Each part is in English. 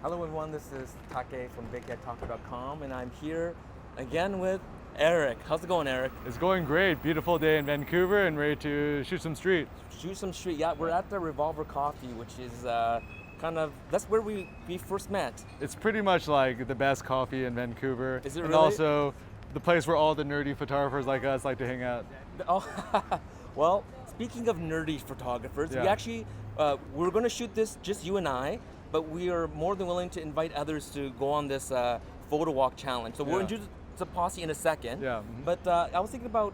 Hello everyone, this is Take from Bigheadtaco.com and I'm here again with Eric. How's it going, Eric? It's going great. Beautiful day in Vancouver and ready to shoot some street. Shoot some street. Yeah, we're at the Revolver Coffee, which is that's where we first met. It's pretty much like the best coffee in Vancouver. Is it and really? Also the place where all the nerdy photographers like us like to hang out. Oh, well, speaking of nerdy photographers, we actually, we're going to shoot this just you and I, but we are more than willing to invite others to go on this photo walk challenge. So we'll introduce the posse in a second. Yeah. But I was thinking about,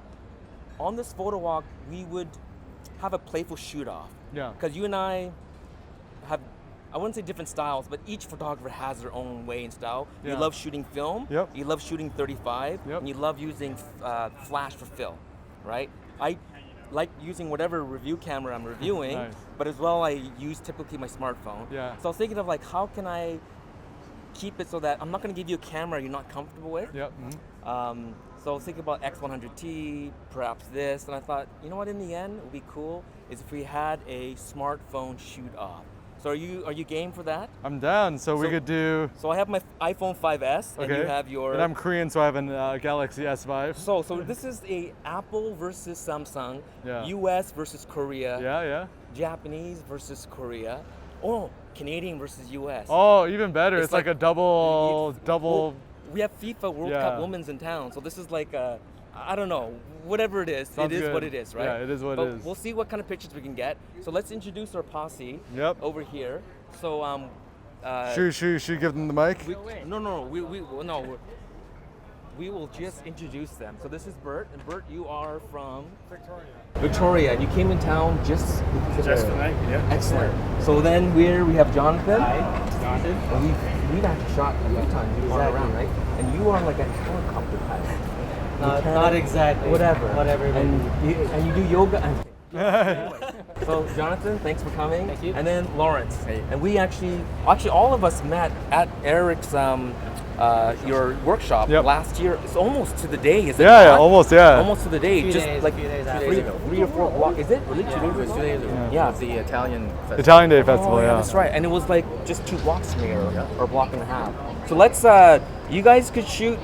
on this photo walk, we would have a playful shoot off. Yeah. Because you and I have, I wouldn't say different styles, but each photographer has their own way and style. Yeah. You love shooting film. Yep. You love shooting 35. Yep. And you love using flash for fill, right? I like using whatever review camera I'm reviewing, Nice. but as well I use typically my smartphone. Yeah. So I was thinking of like, how can I keep it so that I'm not going to give you a camera you're not comfortable with. Yep. So I was thinking about X100T, perhaps this, and I thought, you know what, in the end, it would be cool is if we had a smartphone shoot off. So are you game for that? I'm down. So we could do. So I have my iPhone 5S, and you have your. And I'm Korean, so I have a Galaxy S5. So this is a Apple versus Samsung, Yeah. US versus Korea, Yeah. Japanese versus Korea, oh, Canadian versus US. Oh, even better. It's like a double. Well, we have FIFA World Cup Yeah. Women's in town, so this is like I don't know, whatever it is, Sounds it is good. what it is, right? Yeah, it is what but it is. We'll see what kind of pictures we can get. So let's introduce our posse over here. So Should you give them the mic? We will just introduce them. So this is Bert, and Bert, you are from Victoria. And you came in town just tonight, yeah. Excellent. So then we have Jonathan. Hi, Jonathan. And we've actually shot a few times. You've gone around, right? And you are like a helicopter pilot. Not exactly. Whatever. And you do yoga. So Jonathan, thanks for coming. Thank you. And then Lawrence. Hey. And we actually all of us met at Eric's your workshop last year. It's almost to the day, is it? Yeah, not? almost to the day. Few Just days, like few days three or four blocks. Is it really 2 days it was ago? 2 days ago. Yeah. It was the Italian festival. Italian Day Festival. Oh, yeah. that's right. And it was like just 2 blocks from here, or a block and a half. So let's, you guys could shoot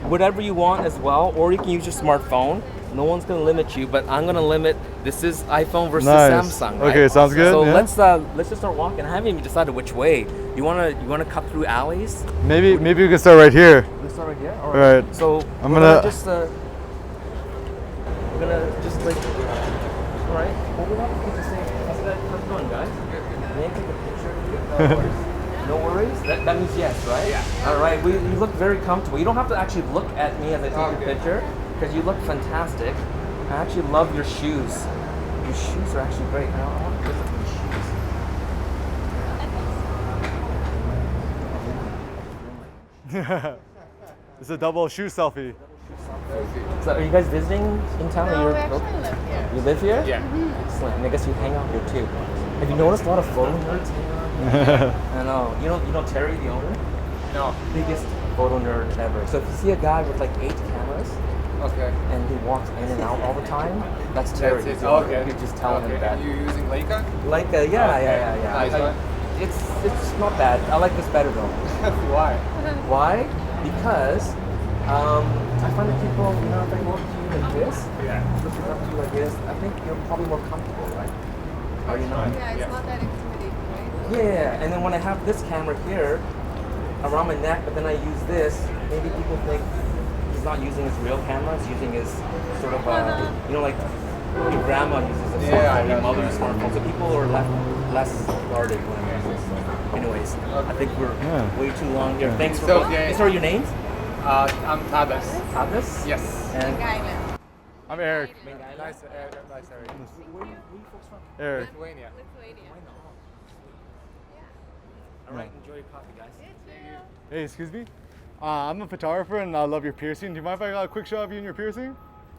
whatever you want as well, or you can use your smartphone. No one's gonna limit you, but I'm gonna limit. This is iPhone versus Samsung, right? Okay, sounds good. So yeah. let's just start walking. I haven't even decided which way. You wanna cut through alleys? Maybe we can start right here. Let's start right here. All right. So I'm we're gonna just like. All right. Well, we have to keep the same. How's it going, guys? May I take a picture of you? No worries. That means yes, right? Yeah. All right. You look very comfortable. You don't have to actually look at me as I take your picture, because you look fantastic. I actually love your shoes. Your shoes are actually great. I want to look at your shoes. It's a double shoe selfie. So are you guys visiting in town? No, or we actually live here. You live here? Yeah. Excellent. And I guess you hang out here too. Have you noticed a lot of photo nerds hanging out here? I know. You know Terry, the owner? No. Biggest photo nerd ever. So if you see a guy with like 8 cameras Okay. and he walks in and out all the time, that's Terry. That's it. He's the owner. Okay. You just tell him that. You using Leica? Like yeah. Nice one. It's not bad. I like this better though. Why? Why? Because I find that people, if they look to you like this, looking up to you like this, I think you're probably more comfortable, right? Are you not? Yeah, it's not that intimidating, right? Yeah, and then when I have this camera here around my neck, but then I use this, maybe people think he's not using his real camera, he's using his sort of, like your grandma uses a smartphone, your mother uses a smartphone, so people are less guarded when I use this. Anyways, I think we're way too long here. Thanks for coming. Sorry, your names? I'm Tabas. Tabas? Yes. And Island. I'm Eric. Nice, Eric. where are you folks from? Eric. Lithuania. All right, enjoy your coffee, guys. Hey, excuse me. I'm a photographer and I love your piercing. Do you mind if I got a quick shot of you and your piercing?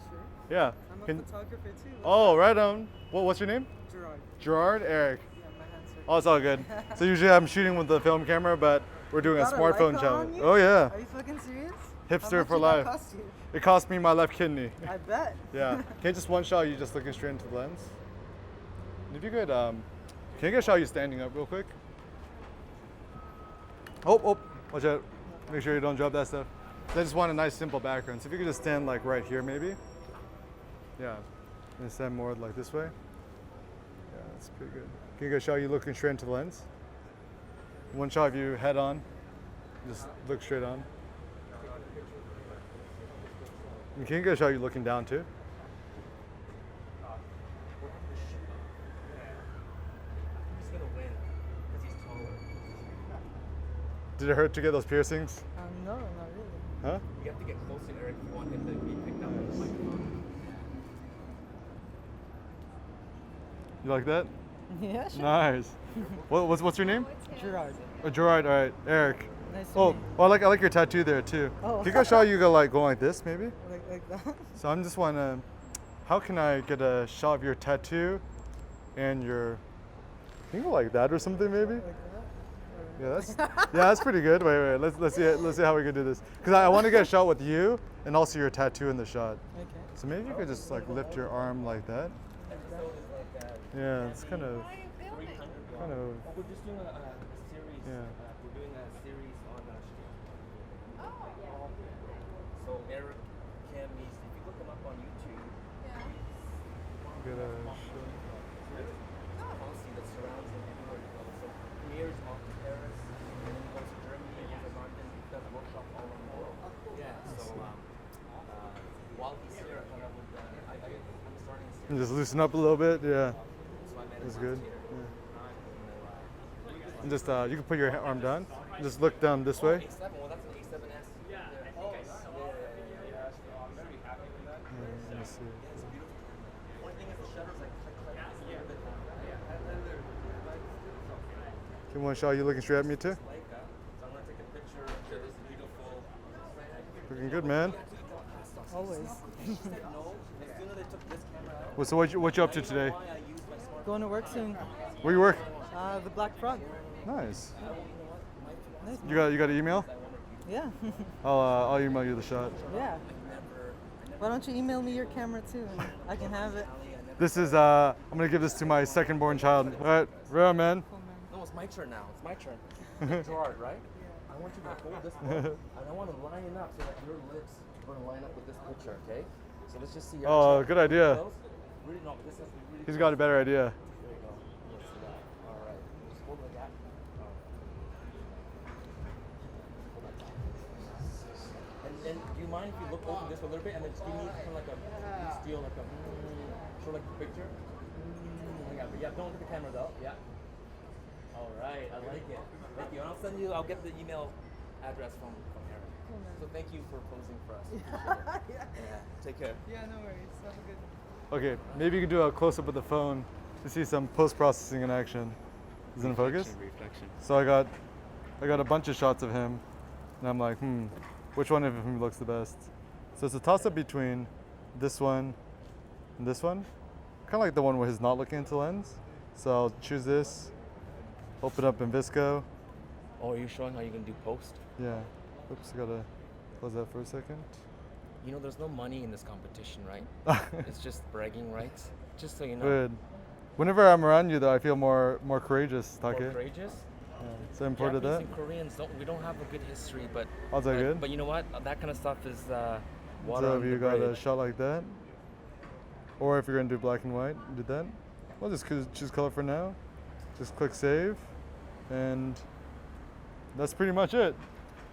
Sure. Yeah. I'm a photographer too. Oh, right on. What's your name? Gerard. Gerard? Eric. Yeah, my hands are. Oh, it's all good. So usually I'm shooting with the film camera, but we're doing a Got a smartphone Leica challenge. on you? Oh yeah. Are you fucking serious? Hipster How much for did life. that cost you? It cost me my left kidney. I bet. Yeah. Can I just one shot you just looking straight into the lens? And if you could, can I get a shot of you standing up real quick? Oh, watch out. Make sure you don't drop that stuff. I just want a nice simple background. So if you could just stand like right here maybe. Yeah. And stand more like this way. Yeah, that's pretty good. Can you get a shot of you looking straight into the lens? One shot of you head on. Just look straight on. And can you get a shot of you looking down too? He's gonna win because he's taller. Did it hurt to get those piercings? No, not really. Huh? You have to get closer, Eric, if you want him to be picked up with the microphone. You like that? Yeah, sure. Nice. What's your name? Gerard. Oh, Gerard. All right, Eric. Nice to Oh, meet you. well, I like your tattoo there too. Oh. Can you go show you go like going like this maybe? Like that? So I'm just wanna. How can I get a shot of your tattoo and your? Can you go like that or something maybe? Like that? Yeah, that's pretty good. Wait. Let's see how we can do this. Because I want to get a shot with you and also your tattoo in the shot. Okay. So maybe you could just like lift your arm like that. Yeah, it's kind of. Well, we're just doing a series. Yeah. We're doing a series on Streetphoto. So Eric Cammy's, if you look him up on YouTube, Get a policy that surrounds him everywhere he goes. So premieres off to Paris, and then he goes to Germany, and goes to London, he does workshops all around the world. Yeah. So while he's here, I thought I would. I'm starting a series. just loosen up a little bit. Yeah, So I met that's him good. here. And just you can put your arm down. Just look down this way. A7, well, that's an A7S. Yeah. Let me see. It's beautiful. Only thing is the shutter's like click, it's a little bit Can one shot you looking straight at me too? Leica. So I'm gonna take a picture of this beautiful. Looking good, man. Always. She said no. As soon as they took this camera out, Well, so what you up to today? why I used my smartphone. Going to work soon. Where you work? The Black Frog. Nice. Nice. You got an email? Yeah. I'll email you the shot. Yeah. Why don't you email me your camera too, and I can have it. This is I'm gonna give this to my second born child. All right, right, man. Cool, man. No, it's my turn now. It's my turn. Gerard, right? I want you to hold this one, and I want to line it up so that your lips are going to line up with this picture, okay? So let's just see. Oh, good idea. Really, no, this has to be really He's close. got a better idea. There you go. Let's see that. All right. Just hold it like that. Hold that down. And do you mind if you look over this a little bit and then just give me kind of like a steal, like a show like the picture? Yeah, don't look at the camera though. Yeah. All right, I like it. Thank you. And I'll get the email address from Eric. So thank you for posing for us. Appreciate it. Yeah. Take care. Yeah, no worries. Have a good one. Okay, maybe you can do a close up of the phone to see some post processing in action. Is it in focus? Reflection. So I got a bunch of shots of him, and I'm like, which one of him looks the best? So it's a toss up between this one and this one. Kind of like the one where he's not looking into the lens. So I'll choose this, open up in Visco. Oh, are you showing how you can do post? Yeah. Oops, gotta close that for a second. You know, there's no money in this competition, right? It's just bragging rights. Just so you know. Good. Whenever I'm around you, though, I feel more courageous. More Take it. courageous. Yeah. So important Japanese that. and Koreans we don't have a good history, but How's that good? But you know what? That kind of stuff is water So on if you the got a bridge. shot like that, or if you're gonna do black and white, do that. Well, just choose color for now. Just click save, and that's pretty much it.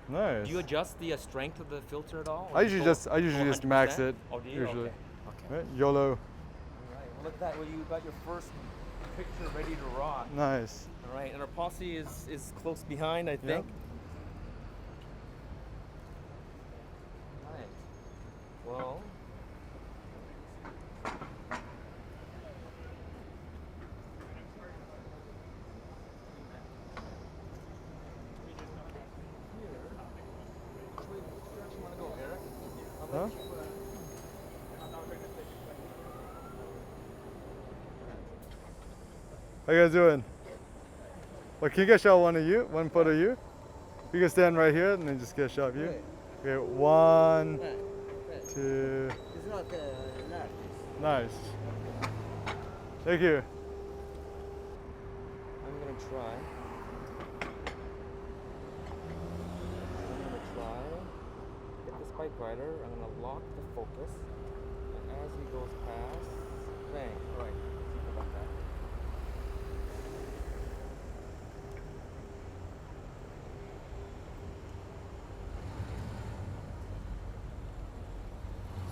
Nice. Do you adjust the strength of the filter at all? I usually just max it. Oh, do you? Usually. Okay. Right? YOLO. All right. Well, look at that. Well, you got your first picture ready to rock. Nice. All right, and our posse is close behind, I think. Right. Well. Huh? How you guys doing? Well, can you get a shot of one photo of you? You can stand right here and then just get a shot of you. Okay, 1, 2. It's not large. Nice. Thank you. I'm gonna try. quite brighter. I'm gonna lock the focus, and as he goes past, bang. All right, see about that.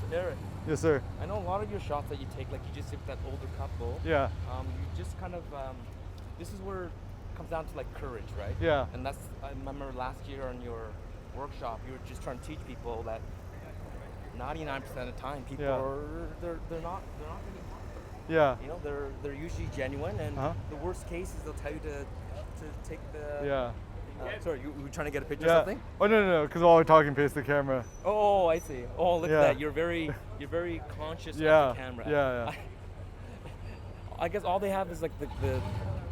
So Eric, Yes, sir. I know a lot of your shots that you take, like you just did with that older couple. Yeah. You just kind of, this is where it comes down to like courage, right? Yeah. And that's, I remember last year on your workshop, you were just trying to teach people that 99% of the time, people are, they're not getting harmed. Yeah. You know, they're usually genuine, and Uh-huh. the worst case is they'll tell you to take the. Yeah. Sorry, you were trying to get a picture Yeah. of something? Oh no, because while we're talking, face the camera. Oh, I see. Oh, look Yeah. at that. You're very conscious Yeah. of the camera. Yeah. I guess all they have is like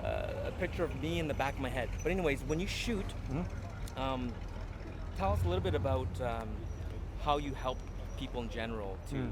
a picture of me in the back of my head. But anyways, when you shoot, tell us a little bit about how you help people in general to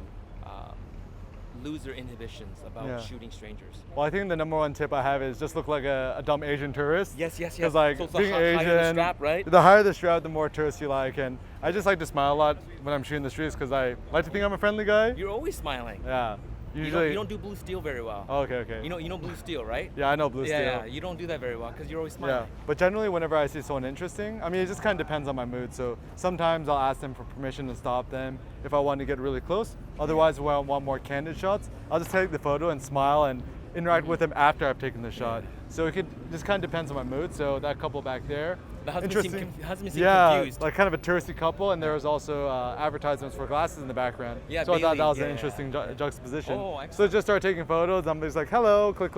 lose their inhibitions about shooting strangers. Well, I think the number one tip I have is just look like a dumb Asian tourist. Yes. Because like so it's being the higher Asian, the strap, right? the higher the strap, the more tourists you like. And I just like to smile a lot when I'm shooting the streets because I like to think I'm a friendly guy. You're always smiling. Yeah. You Usually. don't do blue steel very well. Oh, okay. You know blue steel, right? Yeah, I know blue steel. Yeah, you don't do that very well because you're always smiling. Yeah, but generally whenever I see someone interesting, I mean, it just kind of depends on my mood. So sometimes I'll ask them for permission to stop them if I want to get really close. Otherwise, when I want more candid shots, I'll just take the photo and smile and interact with them after I've taken the shot. So it just kind of depends on my mood. So that couple back there, The husband seemed confused. yeah, like kind of a touristy couple, and there was also advertisements for glasses in the background. Yeah, so I thought that was Bailey, an interesting juxtaposition. Oh, so excellent. just start taking photos. I'm just like, hello, click,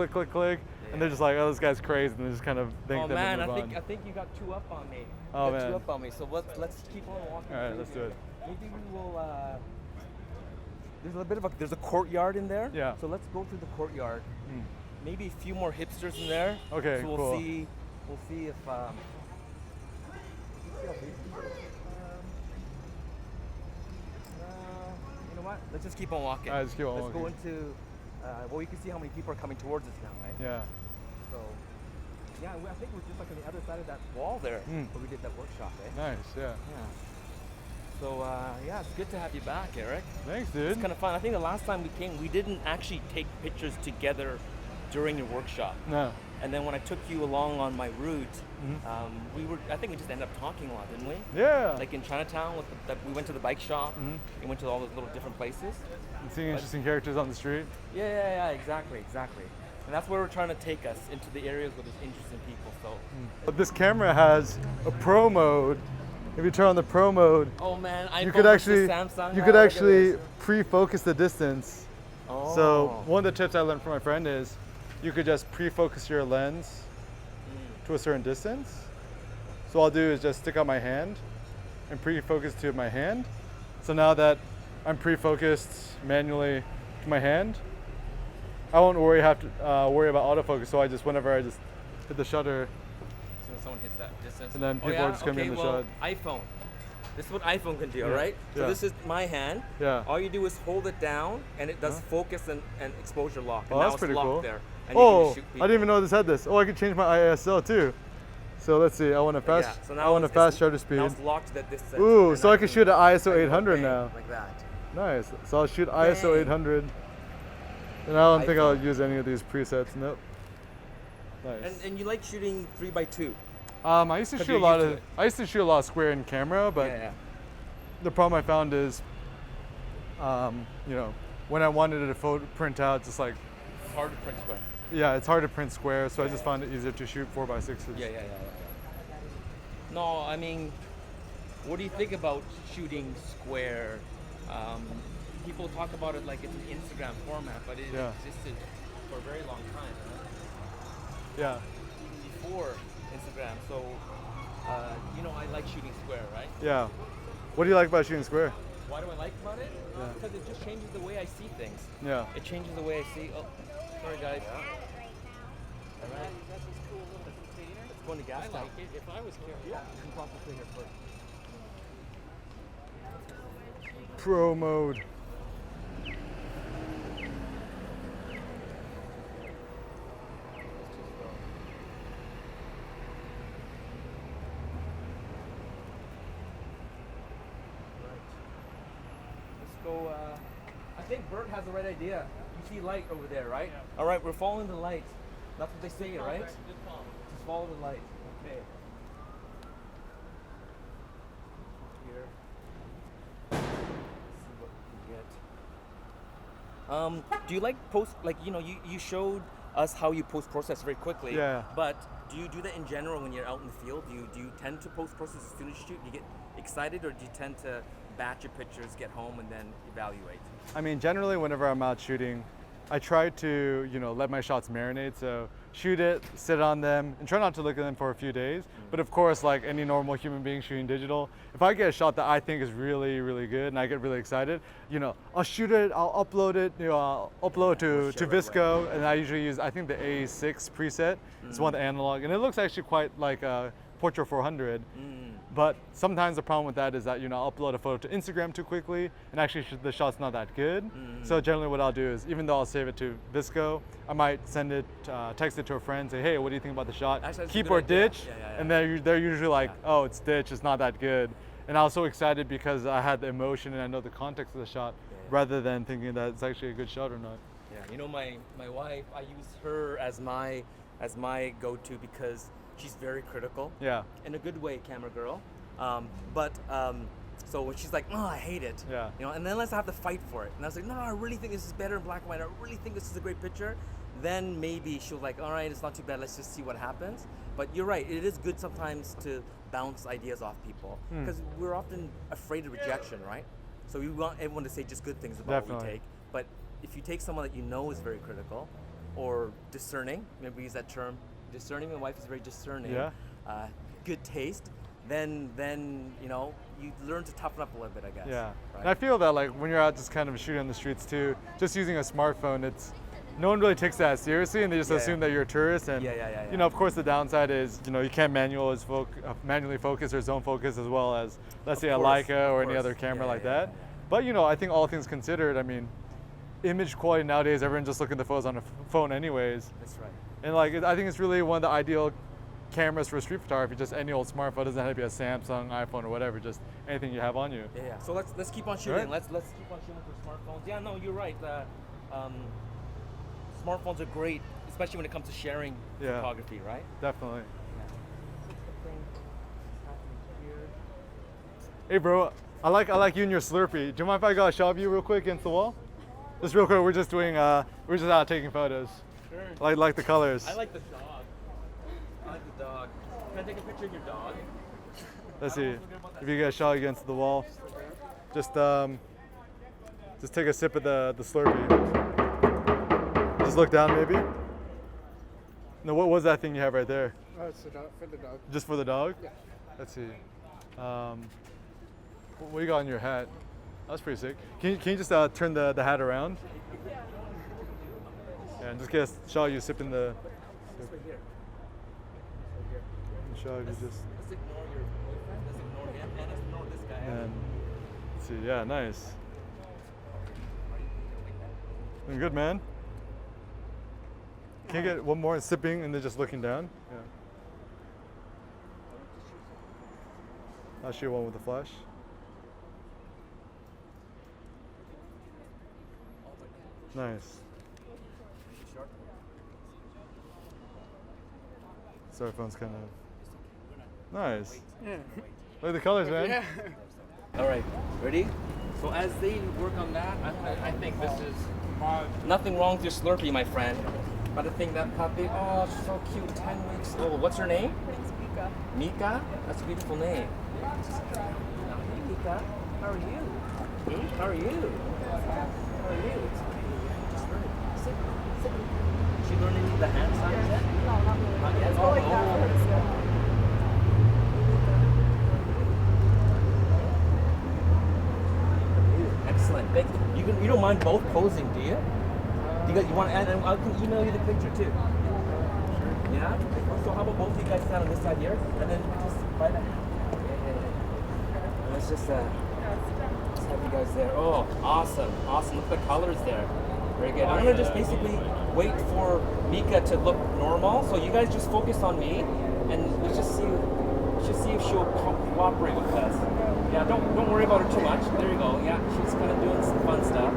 and they're just like, oh, this guy's crazy, and they just kind of thank Oh them man, and move I on. think you got two up on me. Oh, You got man. two up on me. So let's keep on walking. All right, through let's do here. it. Maybe we will. There's a little bit of there's a courtyard in there. Yeah. So let's go through the courtyard. Maybe a few more hipsters in there. Okay, So we'll cool. see. We'll see if. You know what? Let's just keep on walking. All right, just keep on Let's go walking. into. Well, you can see how many people are coming towards us now, right? Yeah. So. Yeah, I think we're just like on the other side of that wall there where we did that workshop, eh? Nice, yeah. Yeah. So yeah, it's good to have you back, Eric. Thanks, dude. It's kind of fun. I think the last time we came, we didn't actually take pictures together during your workshop. No. And then when I took you along on my route, I think we just ended up talking a lot, didn't we? Yeah. Like in Chinatown, we went to the bike shop. We went to all those little different places. And seeing interesting characters on the street. Yeah, exactly. And that's where we're trying to take us, into the areas where there's interesting people. So. But this camera has a pro mode. If you turn on the pro mode, Oh man, you iPhone could versus actually Samsung. you now, could look at actually this. pre-focus the distance. Oh. So one of the tips I learned from my friend is you could just pre-focus your lens to a certain distance. So all I'll do is just stick out my hand and pre-focus to my hand. So now that I'm pre-focused manually to my hand, I won't worry about autofocus. So whenever I just hit the shutter, So when someone hits that distance. and then people are just coming in the shot. iPhone. This is what iPhone can do, Yeah. all right? So Yeah. this is my hand. Yeah. All you do is hold it down, and it does focus and exposure lock. And Oh, now that's it's pretty locked cool. there. And you Oh, can shoot I people. didn't even know this had this. Oh, I could change my ISO too. So let's see. I want a fast. Yeah, so I now want a it's- fast it's- shutter speed. Now it's locked to that distance. Ooh, and so I can shoot at ISO like, 800 bang, now. Like that. Nice. So I'll shoot ISO Bang. 800. And I don't think I'll iPhone. use any of these presets. Nope. Nice. And you like shooting 3x2. I used to 'Cause shoot a you're lot used of. to it. I used to shoot a lot of square in camera, but Yeah. the problem I found is, when I wanted a photo print out, just like, Hard to print square. yeah, it's hard to print square. So I just found it easier to shoot 4x6s. Yeah. No, I mean, what do you think about shooting square? People talk about it like it's an Instagram format, but it Yeah. existed for a very long time, huh? Yeah. Before Instagram. So, I like shooting square, right? Yeah. What do you like about shooting square? Why do I like about it? Yeah. Because it just changes the way I see things. Yeah. It changes the way I see. Oh, sorry guys. All right. Let's go in the gas I like it. If I was careful. Yeah, you can possibly here first. Pro mode. think Bert has the right idea. You see light over there, right? Yeah. All right, we're following the light. That's what they say, right? Just follow the light. Okay. Here. Let's see what we can get. Do you like post, like, you know, you showed us how you post process very quickly. Yeah. But do you do that in general when you're out in the field? Do you tend to post process as soon as you shoot? Do you get excited, or do you tend to batch your pictures, get home, and then evaluate? I mean, generally, whenever I'm out shooting, I try to, you know, let my shots marinate. So shoot it, sit on them, and try not to look at them for a few days. But of course, like any normal human being shooting digital, if I get a shot that I think is really, really good and I get really excited, you know, I'll shoot it, I'll upload it, you know, I'll upload to Visco, and I usually use, I think, the A6 preset. It's one of the analog, and it looks actually quite like a Portrait 400. But sometimes the problem with that is that, you know, I'll upload a photo to Instagram too quickly, and actually the shot's not that good. So generally what I'll do is, even though I'll save it to Visco, I might send it, text it to a friend, say, hey, what do you think about the shot? Actually, Keep or ditch, and they're usually like, oh, it's ditch, it's not that good. And I was so excited because I had the emotion and I know the context of the shot, rather than thinking that it's actually a good shot or not. Yeah, you know, my wife, I use her as my go-to because she's very critical. Yeah. In a good way, camera girl. So when she's like, oh, I hate it. Yeah. You know, and then unless I have to fight for it, and I was like, no, I really think this is better in black and white. I really think this is a great picture. Then maybe she'll like, all right, it's not too bad. Let's just see what happens. But you're right. It is good sometimes to bounce ideas off people because we're often afraid of rejection, right? So we want everyone to say just good things about what we take. But if you take someone that you know is very critical or discerning, maybe we use that term, discerning. My wife is very discerning. Yeah. Good taste. Then you know, you learn to toughen up a little bit, I guess. Yeah. Right? And I feel that like when you're out just kind of shooting on the streets too, just using a smartphone, no one really takes that seriously, and they just assume that you're a tourist. And you know, of course, the downside is, you know, you can't manually focus or zone focus as well as, let's say, a Leica or any other camera like that. But you know, I think all things considered, I mean, image quality nowadays, everyone just looking at the photos on a phone anyways. That's right. And like, I think it's really one of the ideal cameras for street photography. Just any old smartphone, doesn't have to be a Samsung, iPhone, or whatever. Just anything you have on you. Yeah. So let's keep on shooting. Right. Let's keep on shooting for smartphones. Yeah, no, you're right. Smartphones are great, especially when it comes to sharing photography, right? Definitely. Yeah. Hey, bro, I like you and your Slurpee. Do you mind if I got a shot of you real quick against the wall? Just real quick. We're just out taking photos. Sure. Like the colors. I like the dog. I like the dog. Can I take a picture of your dog? Let's see if you get a shot against the wall. Just take a sip of the Slurpee. Just look down, maybe. No, what was that thing you have right there? Oh, it's the dog, for the dog. Just for the dog? Yeah. Let's see. What do you got on your hat? That's pretty sick. Can you just turn the hat around? Yeah, and just get a shot of you sipping the. Shot of you just. Let's ignore your boyfriend. Let's ignore him, and let's ignore this guy. And let's see. Yeah, nice. Doing good, man. Can you get one more sipping and then just looking down? Yeah. I'll shoot one with the flash. Nice. Sorry, phone's kind of nice. Yeah. Look at the colors, man. Yeah. All right, ready? So as they work on that, I think this is nothing wrong with your Slurpee, my friend. But I think that puppy, oh, she's so cute, 10 weeks old. What's her name? It's Mika. Mika? That's a beautiful name. Hey, Mika, how are you? How are you? How are you? Just learn. Sit. Is she learning the hand signs yet? No, not really. Not yet? It's all like that for her still. Excellent. You don't mind both posing, do you? You want to add? I can email you the picture too. Sure. Yeah. So how about both of you guys stand on this side here, and then just by the. Let's just have you guys there. Oh, awesome. Look at the colors there. Very good. I'm gonna just basically wait for Mika to look normal. So you guys just focus on me, and let's just see. If she'll cooperate with us. Yeah, don't worry about her too much. There you go. Yeah, she's kind of doing some fun stuff.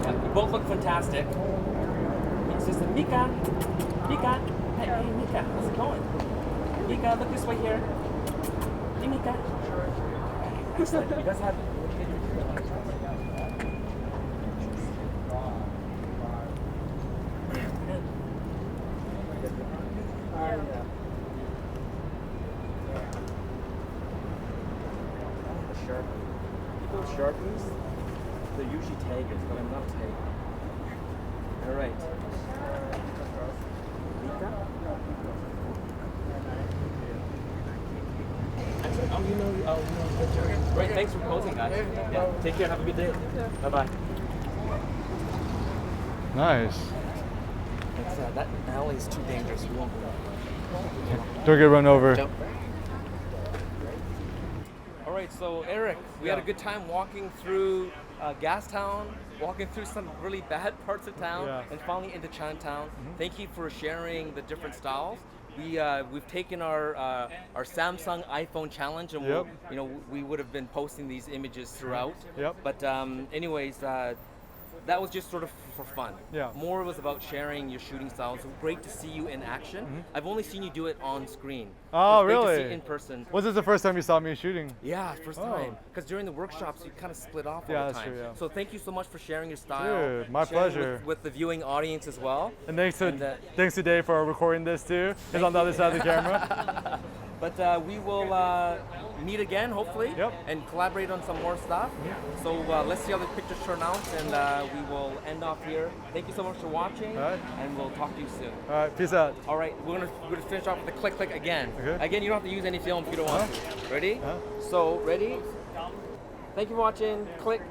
Yeah. both look fantastic. It's just Mika. Mika. Hey, Mika. How's it going? Mika, look this way here. Hey, Mika. Excellent. You guys have. People with Sharpies, they're usually taggers, but I'm not a tagger. All right. Leica? Actually, Great, thanks for posing, guys. Yeah, take care, have a good day. Bye-bye. Nice. That alley is too dangerous. We won't go. Don't get run over. Jump. All right, so Eric, we had a good time walking through Gastown, walking through some really bad parts of town, and finally into Chinatown. Thank you for sharing the different styles. We've taken our Samsung iPhone challenge, and we would have been posting these images throughout. But anyways. That was just sort of for fun. Yeah. More was about sharing your shooting styles. Great to see you in action. I've only seen you do it on screen. Oh, Great really? to see you in person. Was this the first time you saw me shooting? Yeah, first time. Because during the workshops, you kind of split off all the that's time. true, yeah. So thank you so much for sharing your style. Dude, my sharing pleasure. With the viewing audience as well. And thanks to Dave for recording this too. He's on the other side of the camera. But we will meet again, hopefully, and collaborate on some more stuff. So let's see how the pictures turn out, and we will end off here. Thank you so much for watching, and we'll talk to you soon. All right, peace out. All right, we're gonna finish off with the click again. Okay. Again, you don't have to use any film if you don't want to. Ready? So ready? Thank you for watching. Click.